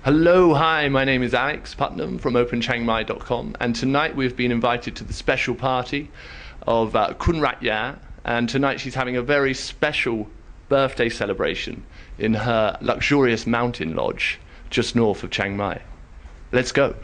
Hello, hi, my name is Alex Putnam from OpenChiangMai.com, and tonight we've been invited to the special party of Khun Ratya, and tonight she's having a very special birthday celebration in her luxurious mountain lodge just north of Chiang Mai. Let's go.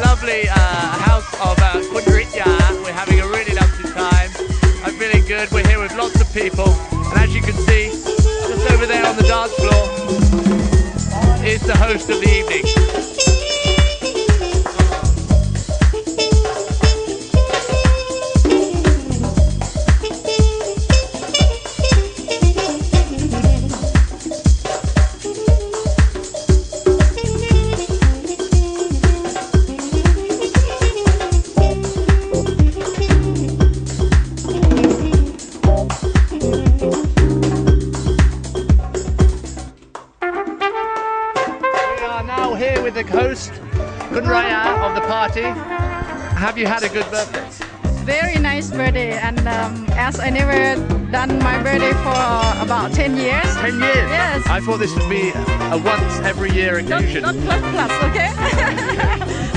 Lovely house of Khun Ratya. We're having a really lovely time. I'm feeling good. We're here with lots of people, and as you can see, just over there on the dance floor is the host of the evening. Here with the host, Khun Ratya of the party. Have you had a good birthday? Very nice birthday, and as I never done my birthday for about 10 years. 10 years? Yes. I thought this would be a once every year occasion. Not plus, okay?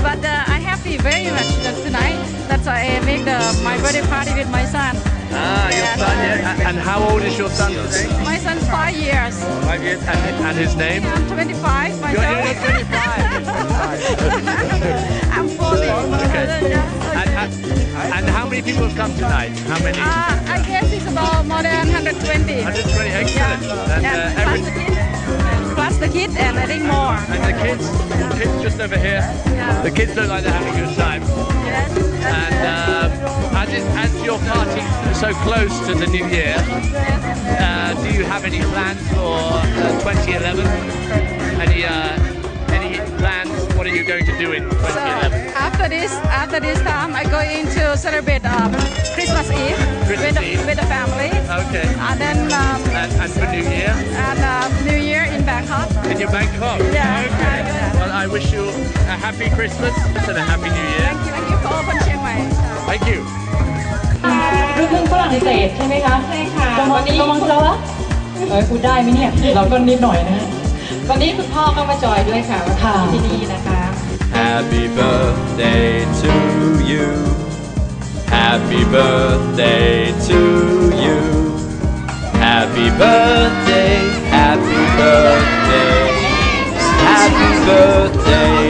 But I'm happy very much tonight. That's why I make my birthday party with my son. Ah, your son, yeah. And how old is your son today? My son's 5 years. 5 years. And his name? I'm 25 myself. You're 25. I'm 40. Okay. And how many people have come tonight? How many? I guess it's about more than 120. 120, excellent. Yeah. And plus the kids, and I think more. And the kids just over here. Yeah. The kids look like they're having a good time. Yes. And as your party is so close to the new year, do you have any plans for 2011? Any plans? What are you going to do in 2011? So after this time, I going to celebrate Christmas Eve with the family. Okay. And then and for New Year? And New Year in Bangkok. In your Bangkok? Yeah. Okay. Well, I wish you a happy Christmas and a happy New Year. Thank you for Open Chiang Mai. Thank you. ลูกครึ่งฝรั่งเศสใช่ไหมคะใช่ค่ะวันนี้คุณจะวะพูดได้ไหมเนี่ยเราก็นิดหน่อยนะวันนี้คุณพ่อก็มาจอยด้วยค่ะที่นี่นะคะ Happy birthday to you Happy birthday to you Happy birthday Happy birthday Happy birthday